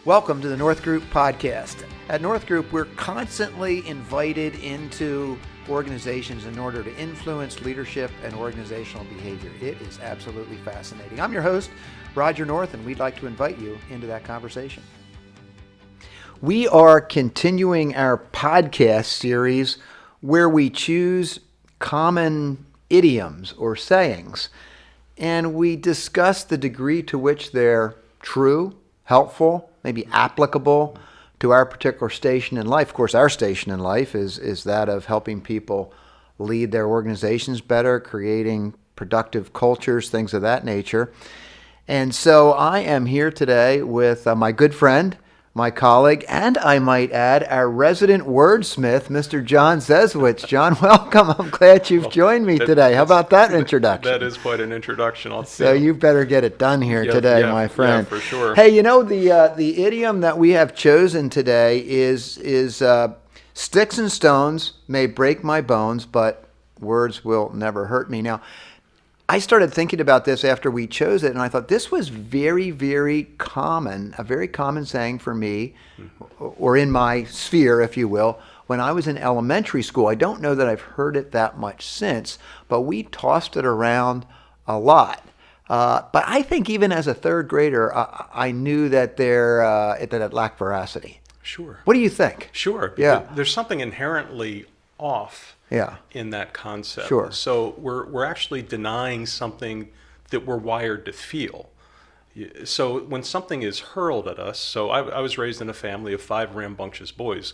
Welcome to the North Group podcast. At North Group, we're constantly invited into organizations in order to influence leadership and organizational behavior. It is absolutely fascinating. I'm your host, Roger North, and we'd like to invite you into that conversation. We are continuing our podcast series where we choose common idioms or sayings, and we discuss the degree to which they're true, helpful, maybe applicable to our particular station in life. Of course, our station in life is that of helping people lead their organizations better, creating productive cultures, things of that nature. And so I am here today with my good friend, my colleague, and I might add, our resident wordsmith, Mr. John Zeswitz. John, welcome. I'm glad you've joined me today. How about that introduction? That is quite an introduction. So you better get it done here today, my friend. Yeah, for sure. Hey, you know, the idiom that we have chosen today is sticks and stones may break my bones, but words will never hurt me. Now, I started thinking about this after we chose it, and I thought this was very, very common, a very common saying for me, or in my sphere, if you will, when I was in elementary school. I don't know that I've heard it that much since, but we tossed it around a lot. But I think even as a third grader, I knew that it lacked veracity. Sure. What do you think? Sure. Yeah. There's something inherently off in that concept. Sure. So we're actually denying something that we're wired to feel. So when something is hurled at us, so I was raised in a family of 5 rambunctious boys.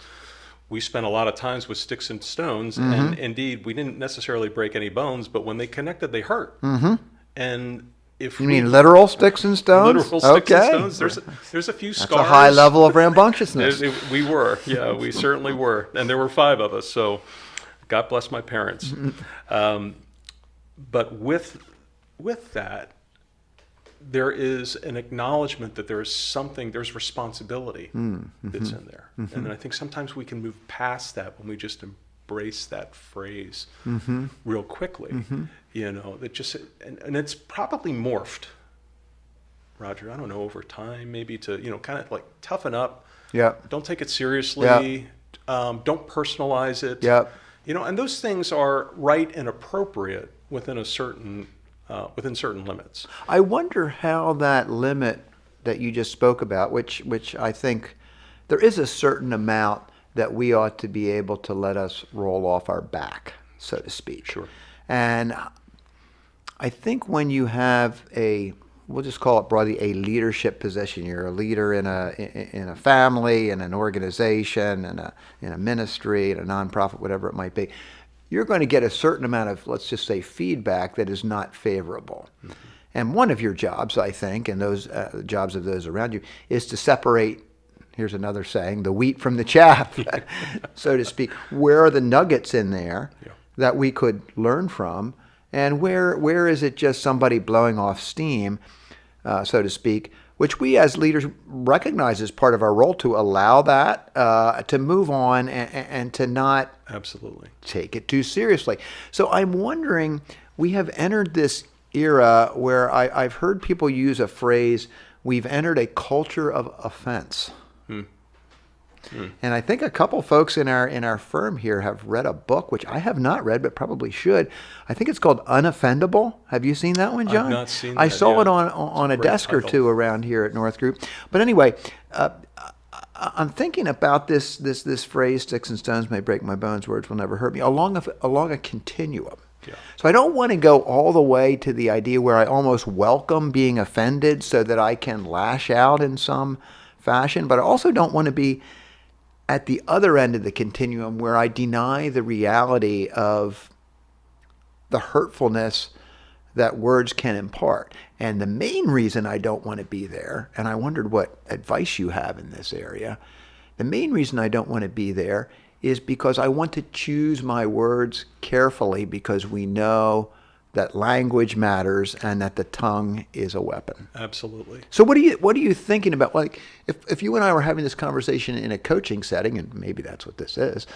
We spent a lot of times with sticks and stones, and indeed we didn't necessarily break any bones, but when they connected, they hurt. And if you mean literal sticks and stones? Literal sticks and stones. There's a few scars. That's a high level of rambunctiousness. We were, yeah, we certainly were, and there were 5 of us. So, God bless my parents. But with that, there is an acknowledgement that there's responsibility that's in there, and I think sometimes we can move past that when we just embrace that phrase real quickly. You know, that just and it's probably morphed, Roger, I don't know, over time, maybe to, kind of like toughen up. Yeah. Don't take it seriously. Don't personalize it. Yeah. And those things are right and appropriate within certain limits. I wonder how that limit that you just spoke about, which I think there is a certain amount that we ought to be able to let us roll off our back, so to speak. Sure. And I think when you have we'll just call it broadly, a leadership position. You're a leader in a family, in an organization, in a ministry, in a nonprofit, whatever it might be. You're going to get a certain amount of, let's just say, feedback that is not favorable. And one of your jobs, I think, and those jobs of those around you, is to separate, here's another saying, the wheat from the chaff, so to speak. Where are the nuggets in there that we could learn from? And where is it just somebody blowing off steam, so to speak, which we as leaders recognize as part of our role to allow that, to move on and to not absolutely take it too seriously. So I'm wondering, we have entered this era where I've heard people use a phrase, we've entered a culture of offense. And I think a couple folks in our firm here have read a book, which I have not read, but probably should. I think it's called Unoffendable. Have you seen that one, John? I've not seen that. I saw it on a desk title or two around here at North Group. But anyway, I'm thinking about this phrase, sticks and stones may break my bones, words will never hurt me, along a continuum. Yeah. So I don't want to go all the way to the idea where I almost welcome being offended so that I can lash out in some fashion, but I also don't want to be at the other end of the continuum where I deny the reality of the hurtfulness that words can impart. And the main reason I don't want to be there, and I wondered what advice you have in this area, the main reason I don't want to be there is because I want to choose my words carefully, because we know that language matters and that the tongue is a weapon. Absolutely. So what are you thinking about? Like, if you and I were having this conversation in a coaching setting, and maybe that's what this is,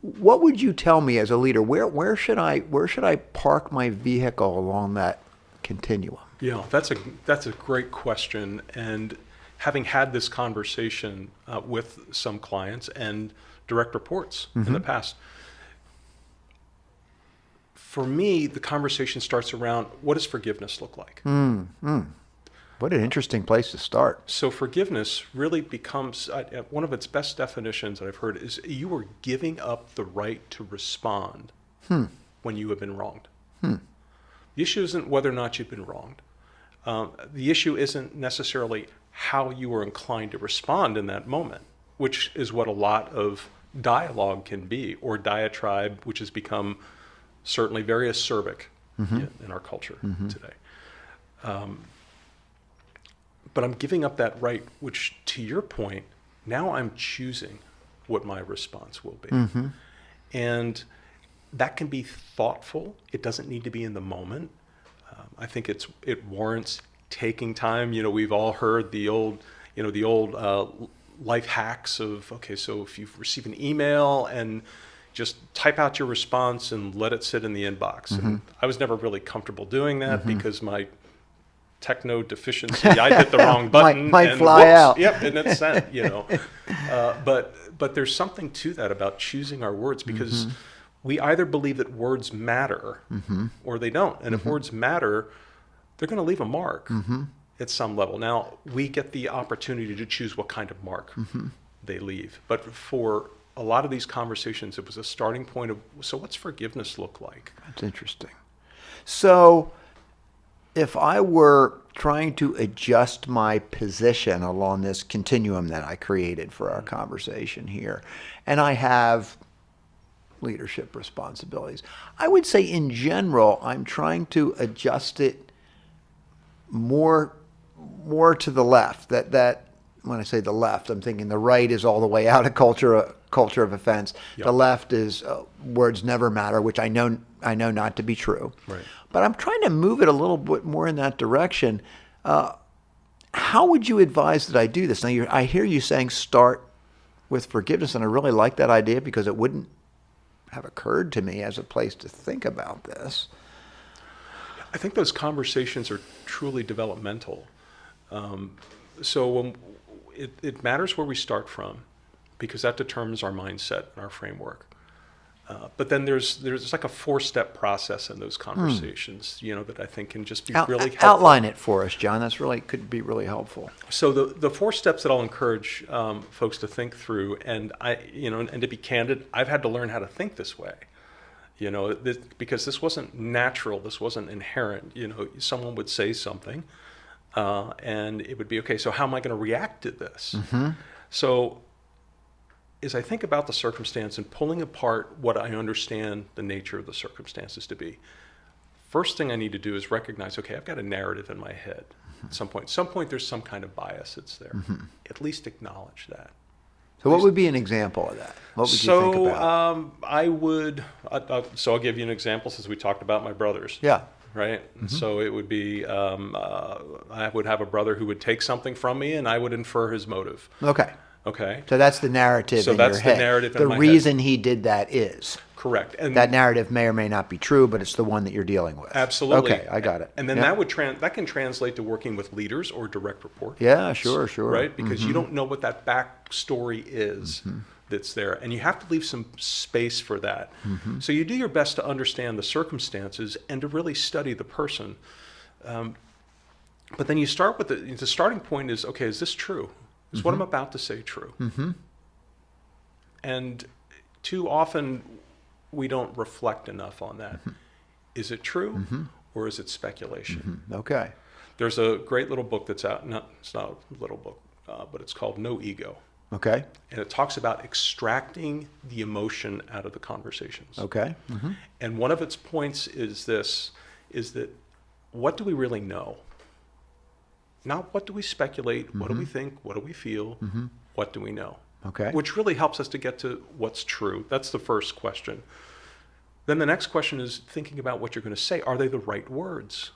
what would you tell me as a leader? Where should I park my vehicle along that continuum? Yeah, that's a great question, and having had this conversation with some clients and direct reports in the past, for me, the conversation starts around, what does forgiveness look like? What an interesting place to start. So forgiveness really becomes, one of its best definitions that I've heard is you are giving up the right to respond when you have been wronged. The issue isn't whether or not you've been wronged. The issue isn't necessarily how you are inclined to respond in that moment, which is what a lot of dialogue can be, or diatribe, which has become certainly very acerbic in our culture today. But I'm giving up that right, which, to your point, now I'm choosing what my response will be. And that can be thoughtful. It doesn't need to be in the moment. I think it warrants taking time. We've all heard the old life hacks of, okay, so if you receive an email and just type out your response and let it sit in the inbox. And I was never really comfortable doing that because my techno deficiency, I hit the wrong button. might and fly whoops, out. Yep, and it's sent, But there's something to that about choosing our words, because we either believe that words matter or they don't. And if words matter, they're going to leave a mark at some level. Now, we get the opportunity to choose what kind of mark they leave. But for a lot of these conversations, it was a starting point of, so what's forgiveness look like? That's interesting. So if I were trying to adjust my position along this continuum that I created for our conversation here, and I have leadership responsibilities, I would say in general, I'm trying to adjust it more to the left. That when I say the left, I'm thinking the right is all the way out of culture of offense. Yep. The left is words never matter, which I know not to be true. Right. But I'm trying to move it a little bit more in that direction. How would you advise that I do this? Now, I hear you saying start with forgiveness, and I really like that idea because it wouldn't have occurred to me as a place to think about this. I think those conversations are truly developmental. So when it matters where we start from, because that determines our mindset and our framework. But then there's like a 4-step process in those conversations, that I think can just be really helpful. Outline it for us, John. Could be really helpful. So the 4 steps that I'll encourage folks to think through, and and to be candid, I've had to learn how to think this way, because this wasn't natural, this wasn't inherent. Someone would say something, and it would be, okay, so how am I going to react to this? So as I think about the circumstance and pulling apart what I understand the nature of the circumstances to be, first thing I need to do is recognize, okay, I've got a narrative in my head. At some point there's some kind of bias that's there. At least acknowledge that. So what would be an example of that? What would you think about? So I'll give you an example, since we talked about my brothers. Yeah. Right? So it would be, I would have a brother who would take something from me, and I would infer his motive. Okay. So that's the narrative in your head. So that's the narrative in my head. The reason he did that is. Correct. And that narrative may or may not be true, but it's the one that you're dealing with. Absolutely. Okay, I got it. And then that can translate to working with leaders or direct reports. Yeah, sure. Right? Because you don't know what that backstory is that's there. And you have to leave some space for that. So you do your best to understand the circumstances and to really study the person. But then you start with the starting point is, okay, is this true? Is what I'm about to say true? And too often we don't reflect enough on that. Is it true or is it speculation? Okay. There's a great little book that's out. It's not a little book, but it's called No Ego. Okay. And it talks about extracting the emotion out of the conversations. Okay. And one of its points is that what do we really know? Not what do we speculate, what do we think, what do we feel, what do we know? Okay. Which really helps us to get to what's true. That's the first question. Then the next question is thinking about what you're going to say. Are they the right words?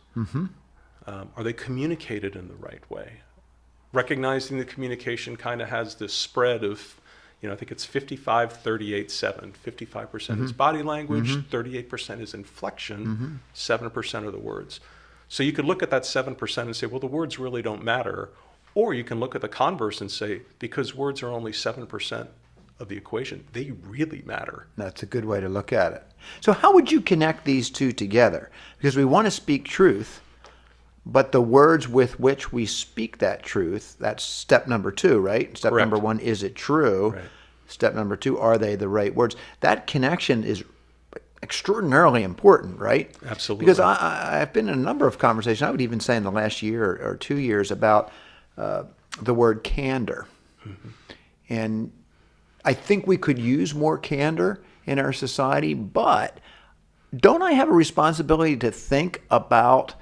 Are they communicated in the right way? Recognizing the communication kind of has this spread of, I think it's 55, 38, 7. 55% is body language, 38% is inflection, 7% are the words. So you could look at that 7% and say, well, the words really don't matter. Or you can look at the converse and say, because words are only 7% of the equation, they really matter. That's a good way to look at it. So how would you connect these two together? Because we want to speak truth, but the words with which we speak that truth, that's step number 2, right? Step Correct. number 1, is it true? Right. Step number 2, are they the right words? That connection is extraordinarily important, right? Absolutely. Because I've been in a number of conversations, I would even say in the last year or 2 years, about the word candor. Mm-hmm. And I think we could use more candor in our society, but don't I have a responsibility to think about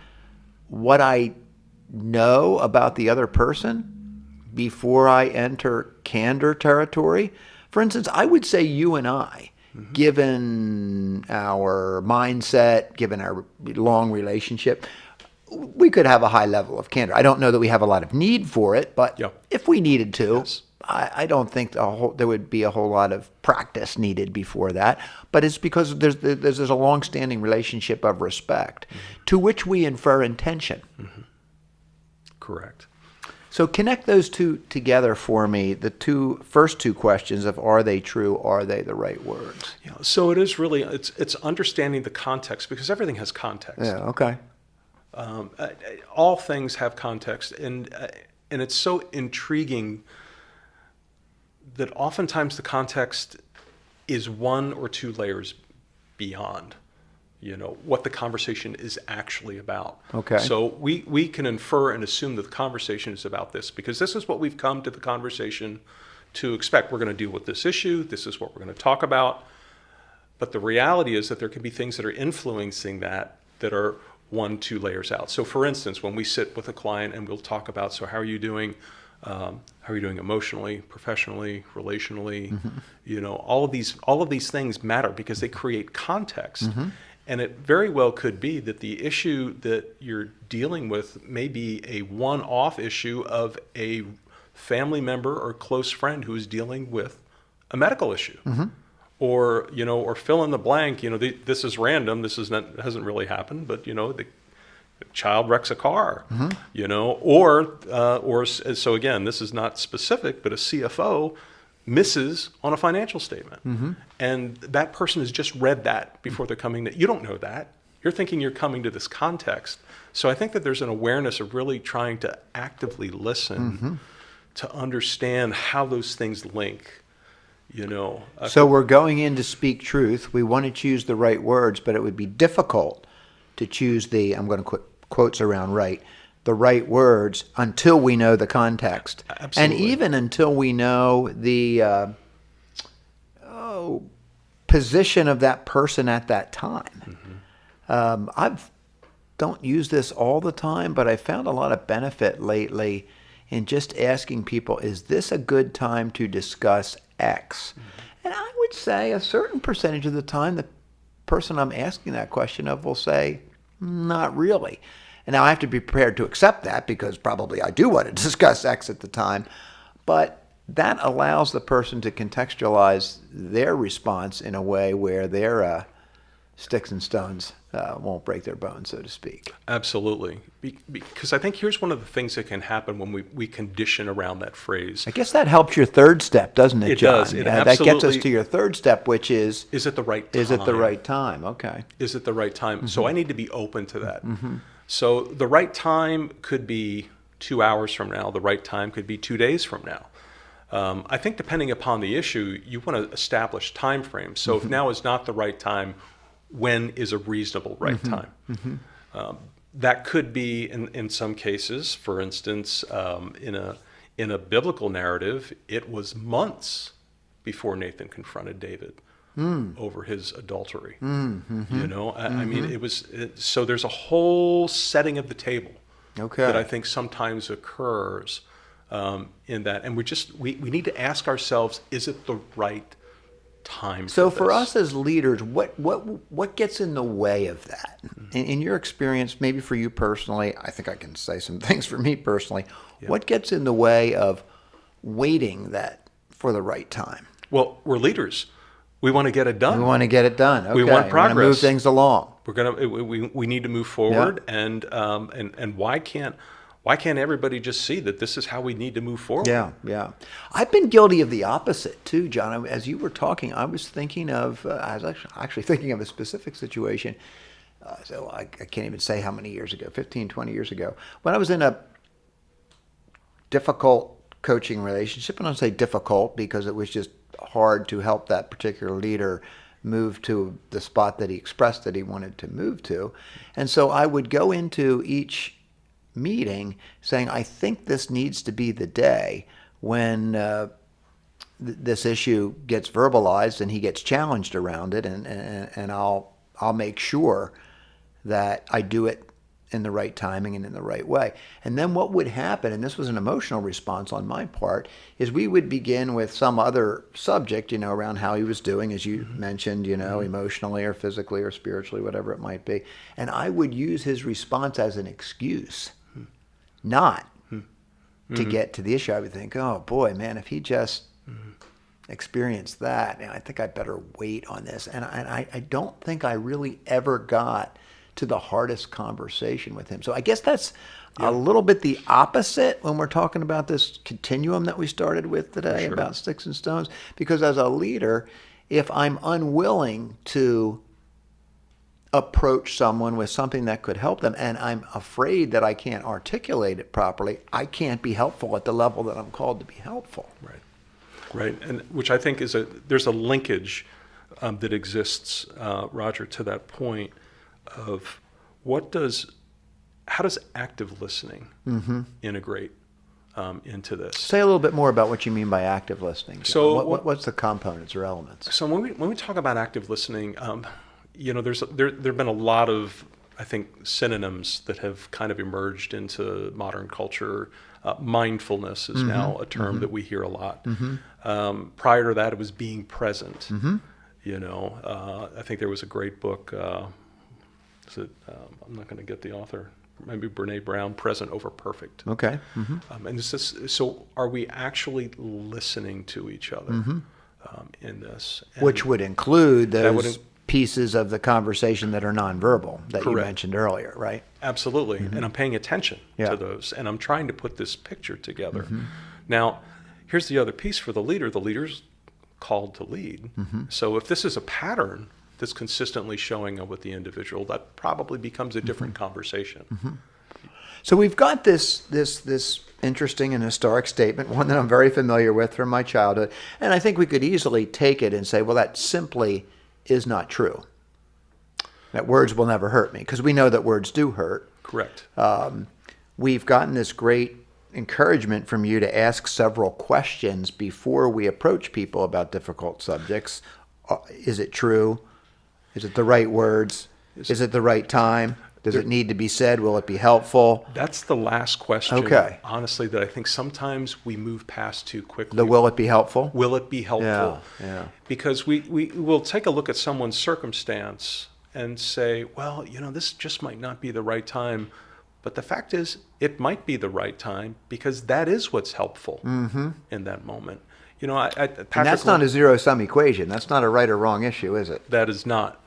what I know about the other person before I enter candor territory? For instance, I would say you and I, given our mindset, given our long relationship, we could have a high level of candor. I don't know that we have a lot of need for it, but if we needed to, Yes. I don't think there would be a whole lot of practice needed before that. But it's because there's a long-standing relationship of respect to which we infer intention. Correct. So connect those two together for me, the first two questions of are they true, are they the right words? Yeah, so it is really, it's understanding the context, because everything has context. Yeah, okay. All things have context, and it's so intriguing that oftentimes the context is 1 or 2 layers beyond, what the conversation is actually about. Okay. So we can infer and assume that the conversation is about this, because this is what we've come to the conversation to expect. We're going to deal with this issue. This is what we're going to talk about. But the reality is that there can be things that are influencing that are 1, 2 layers out. So for instance, when we sit with a client and we'll talk about, so how are you doing? How are you doing emotionally, professionally, relationally? All of these things matter because they create context. And it very well could be that the issue that you're dealing with may be a one-off issue of a family member or close friend who is dealing with a medical issue. Or, or fill in the blank, this is random, hasn't really happened, but, the child wrecks a car, or so again, this is not specific, but a CFO misses on a financial statement. And that person has just read that before they're coming to, you don't know that. You're thinking you're coming to this context. So I think that there's an awareness of really trying to actively listen to understand how those things link. So we're going in to speak truth. We want to choose the right words, but it would be difficult to choose I'm going to put quotes around right, the right words until we know the context. Absolutely. And even until we know the position of that person at that time. I don't use this all the time, but I found a lot of benefit lately in just asking people, is this a good time to discuss X? And I would say a certain percentage of the time, the person I'm asking that question of will say, not really. And now I have to be prepared to accept that because probably I do want to discuss X at the time. But that allows the person to contextualize their response in a way where their sticks and stones won't break their bones, so to speak. Absolutely. Because I think here's one of the things that can happen when we condition around that phrase. I guess that helps your third step, doesn't it, John? It does. It that gets us absolutely- to your third step, which is it the right time? Is it the right time? Okay. Is it the right time? So I need to be open to that. So the right time could be 2 hours from now. The right time could be 2 days from now. I think depending upon the issue, you want to establish time frames. So if now is not the right time, when is a reasonable right time? That could be in some cases, for instance, in a biblical narrative, it was months before Nathan confronted David over his adultery. I mean, so there's a whole setting of the table that I think sometimes occurs in that, and we need to ask ourselves, is it the right time? So for us as leaders, what gets in the way of that? In your experience, maybe for you personally, I think I can say some things for me personally. What gets in the way of waiting that for the right time? Well, we're leaders. We want to get it done. We want to get it done. Okay. We want progress. We want to move things along. We need to move forward, and why can't why can't everybody just see that this is how we need to move forward? Yeah. I've been guilty of the opposite too, John. As you were talking, I was thinking of, I was actually thinking of a specific situation. So I can't even say how many years ago, 15, 20 years ago, when I was in a difficult coaching relationship. And I'll say difficult because it was just hard to help that particular leader move to the spot that he expressed that he wanted to move to. And so I would go into each meeting saying, I think this needs to be the day when this issue gets verbalized and he gets challenged around it, and I'll make sure that I do it in the right timing and in the right way. And then what would happen, and this was an emotional response on my part, is we would begin with some other subject, around how he was doing, as you mentioned, emotionally or physically or spiritually, whatever it might be. And I would use his response as an excuse, not to get to the issue. I would think, oh boy, man, if he just experienced that, I think I better wait on this. And I don't think I really ever got to the hardest conversation with him. So I guess that's a little bit the opposite when we're talking about this continuum that we started with today about sticks and stones. Because as a leader, if I'm unwilling to approach someone with something that could help them, and I'm afraid that I can't articulate it properly, I can't be helpful at the level that I'm called to be helpful. Right. And which I think there's a linkage that exists, Roger, to that point of how does active listening integrate into this? Say a little bit more about what you mean by active listening. So what's the components or elements? So when we talk about active listening, there've been a lot of, I think, synonyms that have kind of emerged into modern culture. Mindfulness is now a term that we hear a lot. Prior to that, it was being present. I think there was a great book. I'm not going to get the author. Maybe Brene Brown, Present Over Perfect. Okay. And this is, so are we actually listening to each other in this? And which would include those pieces of the conversation that are nonverbal that you mentioned earlier, right? Absolutely. And I'm paying attention to those, and I'm trying to put this picture together. Now, here's the other piece for the leader. The leader's called to lead. So if this is a pattern that's consistently showing up with the individual, that probably becomes a different conversation. So we've got this interesting and historic statement, one that I'm very familiar with from my childhood, and I think we could easily take it and say, well, that simply is not true. That words will never hurt me, because we know that words do hurt. Correct. We've gotten this great encouragement from you to ask several questions before we approach people about difficult subjects. Is it true? Is it the right words? Is it the right time? Does it need to be said? Will it be helpful? That's the last question, honestly, that I think sometimes we move past too quickly. The will it be helpful? Will it be helpful? Yeah. Because we will take a look at someone's circumstance and say, well, this just might not be the right time. But the fact is, it might be the right time because that is what's helpful in that moment. And that's not a zero-sum equation. That's not a right or wrong issue, is it? That is not.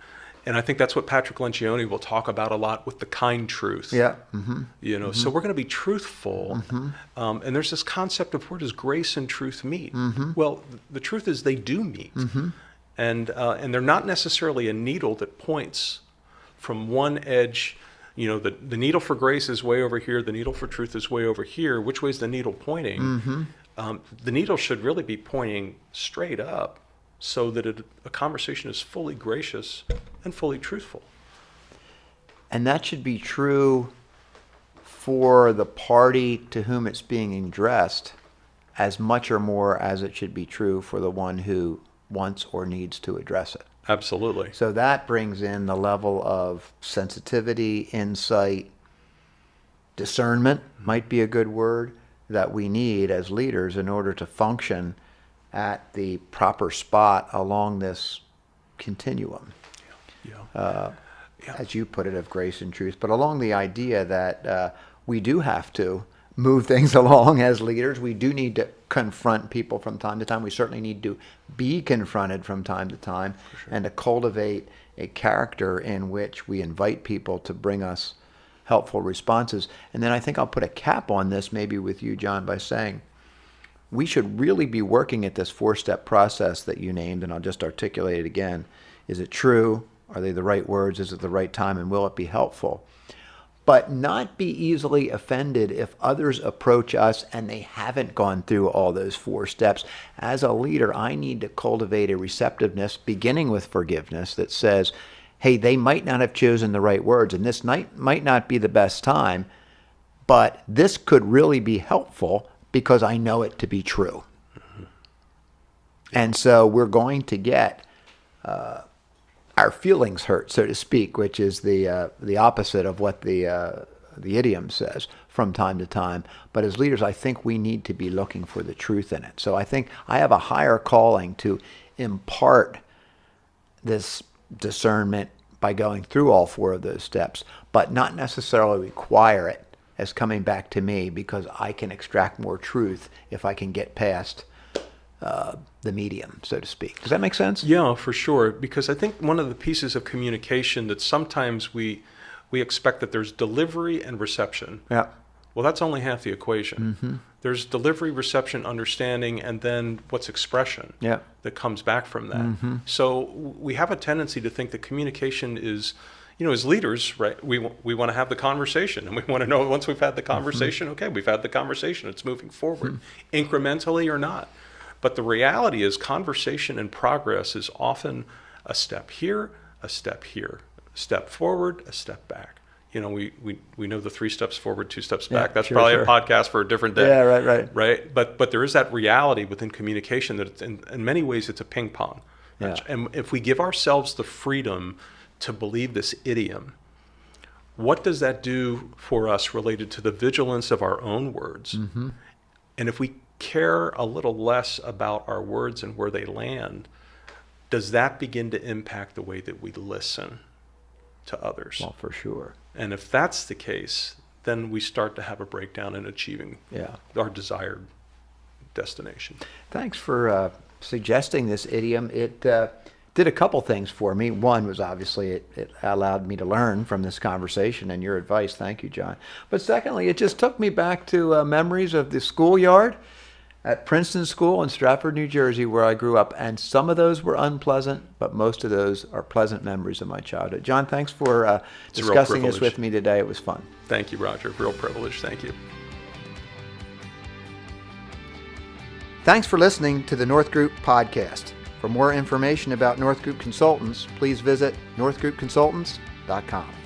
And I think that's what Patrick Lencioni will talk about a lot with the kind truth. Yeah. So we're going to be truthful. And there's this concept of where does grace and truth meet? Well, the truth is they do meet. And they're not necessarily a needle that points from one edge. The needle for grace is way over here. The needle for truth is way over here. Which way is the needle pointing? The needle should really be pointing straight up so that a conversation is fully gracious and fully truthful. And that should be true for the party to whom it's being addressed as much or more as it should be true for the one who wants or needs to address it. Absolutely. So that brings in the level of sensitivity, insight, discernment might be a good word, that we need as leaders in order to function at the proper spot along this continuum. As you put it, of grace and truth, but along the idea that we do have to move things along as leaders. We do need to confront people from time to time. We certainly need to be confronted from time to time, and to cultivate a character in which we invite people to bring us helpful responses. And then I think I'll put a cap on this maybe with you, John, by saying we should really be working at this 4-step process that you named, and I'll just articulate it again. Is it true? Are they the right words? Is it the right time? And will it be helpful? But not be easily offended if others approach us and they haven't gone through all those 4 steps. As a leader, I need to cultivate a receptiveness, beginning with forgiveness, that says, hey, they might not have chosen the right words, and this might not be the best time, but this could really be helpful because I know it to be true. Mm-hmm. And so we're going to get our feelings hurt, so to speak, which is the opposite of what the idiom says from time to time. But as leaders, I think we need to be looking for the truth in it. So I think I have a higher calling to impart this discernment by going through all 4 of those steps, but not necessarily require it as coming back to me, because I can extract more truth if I can get past the medium, so to speak. Does that make sense? Yeah, for sure. Because I think one of the pieces of communication that sometimes we expect that there's delivery and reception. Yeah. Well, that's only half the equation. Mm-hmm. There's delivery, reception, understanding, and then what's expression that comes back from that. Mm-hmm. So we have a tendency to think that communication is, as leaders, right, we want to have the conversation, and we want to know once we've had the conversation, okay, we've had the conversation, it's moving forward, incrementally or not. But the reality is conversation and progress is often a step here, a step here, a step forward, a step back. We know the 3 steps forward, 2 steps back. That's probably a podcast for a different day. Yeah, right. Right? But there is that reality within communication that it's, in many ways it's a ping pong. Yeah. And if we give ourselves the freedom to believe this idiom, what does that do for us related to the vigilance of our own words? Mm-hmm. And if we care a little less about our words and where they land, does that begin to impact the way that we listen to others? Well, for sure. And if that's the case, then we start to have a breakdown in achieving our desired destination. Thanks for suggesting this idiom. It did a couple things for me. One was obviously it allowed me to learn from this conversation and your advice. Thank you, John. But secondly, it just took me back to memories of the schoolyard at Princeton School in Stratford, New Jersey, where I grew up. And some of those were unpleasant, but most of those are pleasant memories of my childhood. John, thanks for discussing this with me today. It was fun. Thank you, Roger. Real privilege. Thank you. Thanks for listening to the North Group podcast. For more information about North Group Consultants, please visit northgroupconsultants.com.